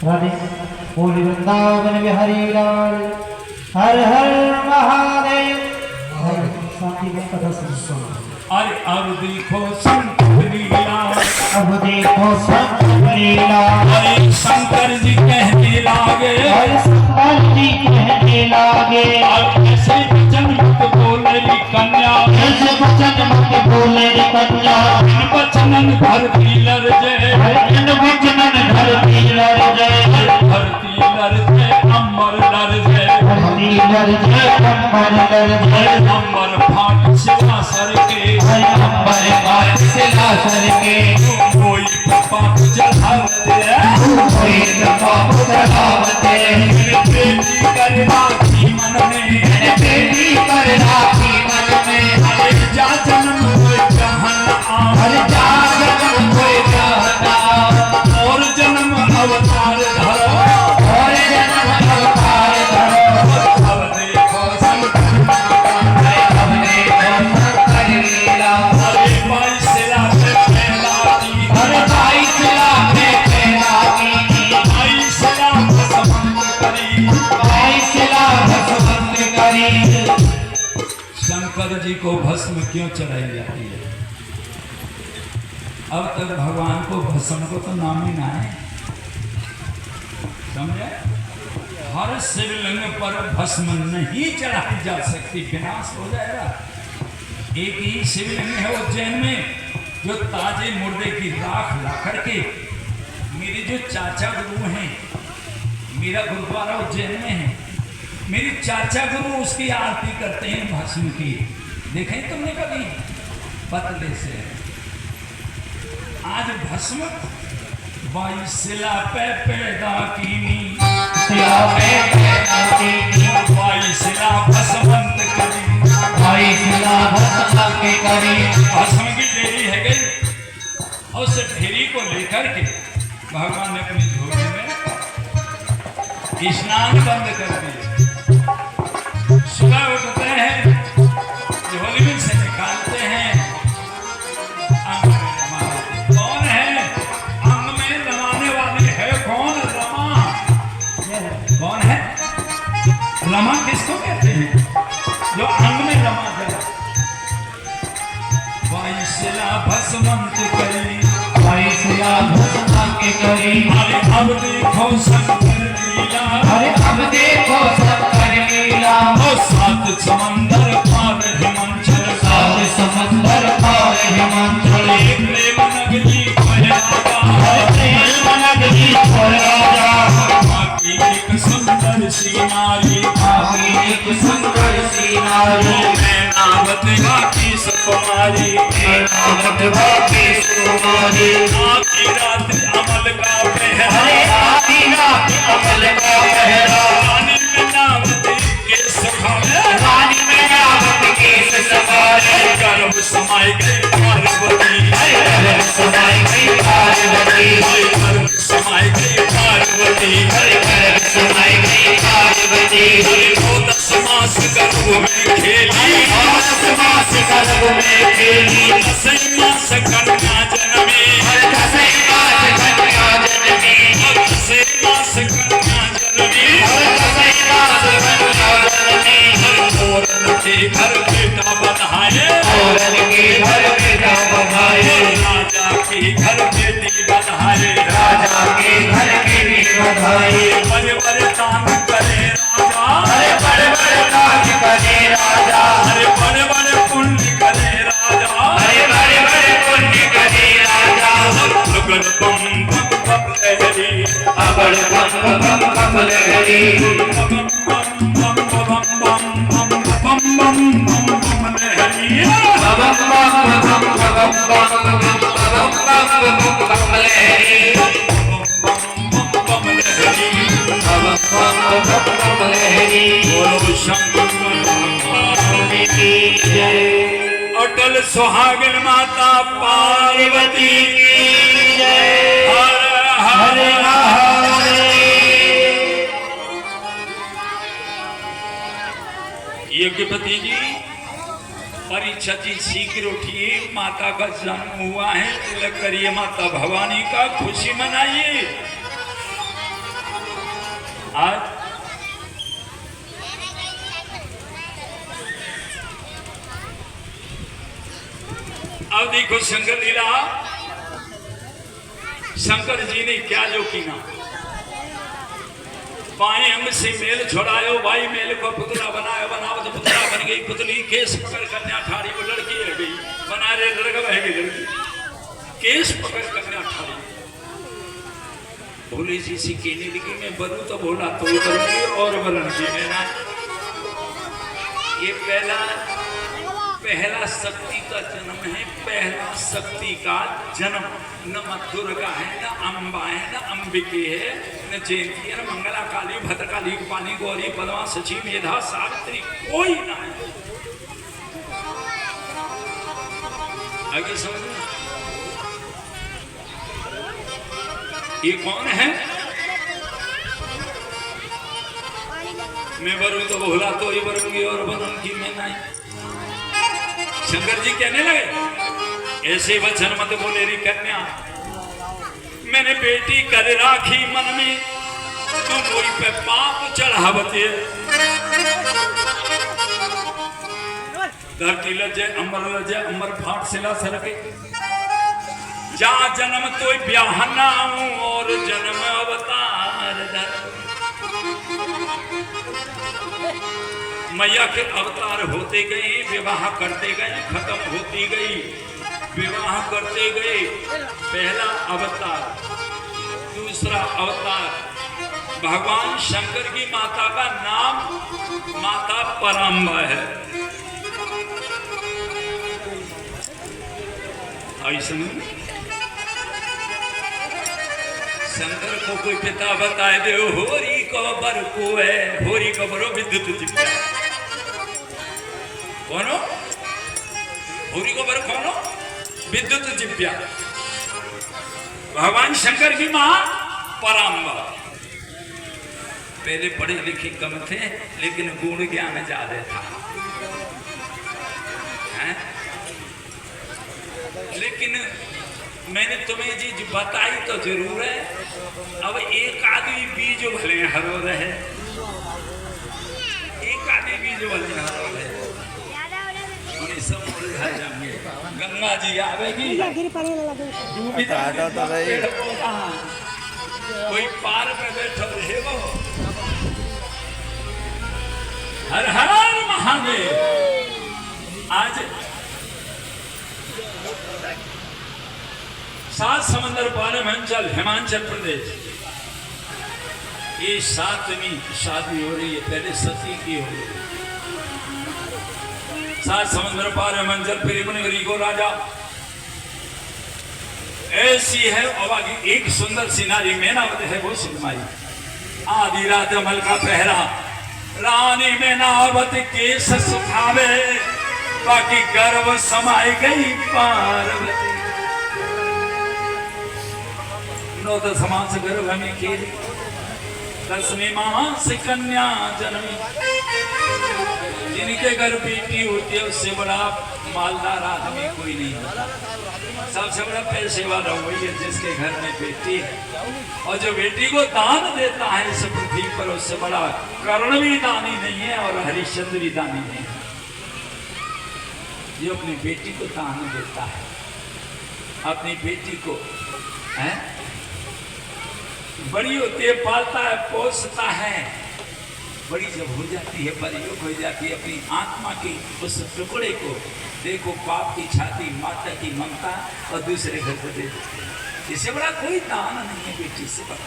राधे बोल वृंदावन बिहारी लाल हर हर महादेव। शांति में कथा सुन। अरे अब देखो संत लीला, अब देखो संत लीला। अरे शंकर जी कहने लागे, अरे शंकर जी कहने लागे, ऐसे वचन मत बोले री कन्या, ऐसे वचन मत बोले री कन्या। इन वचनन धरती लरजे, इन वचनन धरती लरजे, धरती लरजे अमर लरजे, धरती लरजे अमर लरजे। अमर फाट शिवा सर के, अमर फाट शिवा सर के। कोई पाप चढ़ावते, कोई पाप चढ़ावते। बेटी कर राखी मन में, बेटी कर राखी मन में। अरे जा जन्म कोई जहन अरे जा जन्म कोई जहन और जन्म अवतार धरो, और जन्म अवतार धरो। अब देखो शंकर लीला। अरे 22 लाख फैलाती, अरे 22 लाख फैलाती, 22 लाख समंत करी, 22 लाख समंत करी। शंकर जी को भस्म क्यों चढ़ाई जाती है? अब तक भगवान को भस्म को तो नाम ही ना है, समझे? हर शिवलिंग पर भस्म नहीं चढ़ाई जा सकती, विनाश हो जाएगा। एक ही शिवलिंग है उज्जैन में जो ताजे मुर्दे की राख ला करके, मेरे जो चाचा गुरु हैं, मेरा गुरुद्वारा उज्जैन में है, मेरी चाचा गुरु उसकी आरती करते हैं भस्म की। देखें तुमने कभी? पतले से आज भस्म 22 शिला पे पैदा कीनी, शिला पे पैदा कीनी, 22 शिला भस्मंत करी, 22 शिला भस्म के करी। भस्म की ढेरी है गई और उस ढेरी को लेकर के भगवान ने अपनी झोली में स्नान बंद कर दिए। सुबह उठते हैं, झोली में से निकालते हैं, अंग में रमा देते। कौन है अंग में रमाने वाली? है कौन? रमा। कौन है रमा? किसको कहते हैं? जो अंग में रमा जाए। 22 शिला भस्मंत करी, 22 शिला भस्म के करी। अरे अब देखो शंकर लीला, अरे अब देखो शंकर लीला। ओ 7 समंदर पार हिमाचल, 7 समंदर पार हिमाचल। प्रेम नगरी पर राजा, प्रेम नगरी पर राजा। बाकी एक सुंदर सी नारी, बाकी एक सुंदर सी नारी। नावत बाकी सुकुमारी, नावत बाकी सुकुमारी। आधी रात अमल का पहरा, अरे आधी रात अमल का पहरा। रानी में नावत के सखारे, रानी में नावत के सखारे। गर्भ समाई गई पार्वती, गर्भ समाई गई पार्वती। गर्भ समाई गई पार्वती, गर्भ समाई गई पार्वती। 10 मास गर्भ में खेली, 10 मास गर्भ में खेली। 10 मास कन्या जन्मी, 10 मास कन्या जन्मी। 10 मास कन्या जन्मी, 10 मास कन्या जन्मी। औरन के घर बेटा बनाए, औरन के घर बेटा बनाए। राजा के घर बेटी बनाए, राजा के घर बेटी बनाए। बड़े बड़े दान करे राजा, अरे बड़े बड़े काज करे राजा। अरे बड़े बड़े पुण्य करे राजा, अरे बड़े बड़े पुण्य करे राजा। अगल बम बम बम लहरी, अगल बम बम बम लहरी। बम बम बम बम बम बम बम बम बम बम लहरी, बम बम बम बम बम बम बम लहरी। बम बम लहरी, बम बम बम लहरी। बोलो शंकर भगवान की जय। अटल सुहागिन माता पार्वती की जय। हर हर हरे महादेव। यज्ञपति जी, परीक्षा जी शीघ्र उठिए, माता का जन्म हुआ है, तिलक करिए माता भवानी का, खुशी मनाइए। आज अब देखो शंकर लीला, शंकर जी ने क्या जो कीना, बाएं अंग से मेल छोड़ायो, बाई मेल को पुतला बनाया, बनाओ तो पुतला बन गई पुतली, केस पकड़ कन्या ठाड़ी, वो लड़की रह गई, बना रहे लड़का बह गई लड़की, केस पकड़ कन्या ठाड़ी। भोले जी से कहने लगी मैं बनू तो बोला तो करूंगी और वरण जी में ना। ये पहला शक्ति का जन्म है, पहला शक्ति का जन्म। न मां दुर्गा है, न अम्बा है, न अंबिके है, न जयंती है, न मंगला काली, भद्रकाली, पानी, गौरी, पद्मा, सची, मेधा, सावित्री, कोई ना है। आगे समझ, ये कौन है? मैं वरुण तो बोला तो ये वरुंगी और बनूंगी मैं नहीं। शंकर जी कहने लगे ऐसे वचन मत बोले री कन्या, मैंने बेटी कर राखी मन में, तुम कोई पे पाप चढ़ावते। धरती लज्जे अमर फाट सिला सरके, जा जन्म तो ब्याह नाऊं और जन्म अवतार धर। मैया के अवतार होते गए, विवाह करते गए, खत्म होती गई, विवाह करते गए। पहला अवतार, दूसरा अवतार, भगवान शंकर की माता का नाम माता पराम्बा है। ऐसा शंकर को कोई पिता बताए दे, होरी को बर को है, होरी को बरो विद्युत चिपका। कौनो होरी को बर कौनो विद्युत चिपका। भगवान शंकर की मां पराम्बा। पहले पढ़े लिखे कम थे लेकिन गुण ज्ञान ज्यादा था, है? लेकिन मैंने तुम्हें जी बताई तो जरूर है। अब एक आदमी बीज भले हरो रहे, एक आदमी बीज भले हरो रहे, उन्हें सब उलझा जाएंगे। गंगा जी आवेगी, कोई पार में बैठो रहे वो। हर हर महादेव। आज 7 समंदर पार हिमाचल प्रदेश, ये 7वीं शादी हो रही है, पहले सती की हो रही है। 7 समंदर पार हिमाचल फिर को राजा ऐसी है। और आगे एक सुंदर सी नारी मैनावत है, वो सिंहमाई। आधी रात मल का पहरा, रानी मैनावत केस सुखावे, बाकी गर्व समाई गई पार्वती। 9 समास गर्भ में खेली, 10वीं मास कन्या जन्मी। जिनके घर बेटी होती है उससे बड़ा मालदार आदमी कोई नहीं होता। सबसे बड़ा पैसे वाला वही है जिसके घर में बेटी है। और जो बेटी को दान देता है इस पृथ्वी पर, उससे बड़ा कर्ण भी दानी नहीं है और हरिश्चंद्र भी दानी नहीं है। जो अपनी बेटी को दान देता है, अपनी बेटी को है बड़ी होती है, पालता है, पोसता है, बड़ी जब हो जाती है, परियोग हो जाती है, अपनी आत्मा की उस टुकड़े को देखो, बाप की छाती, माता की ममता और दूसरे घर को दे देती है। इससे बड़ा कोई दान नहीं है बेटी से बड़ा।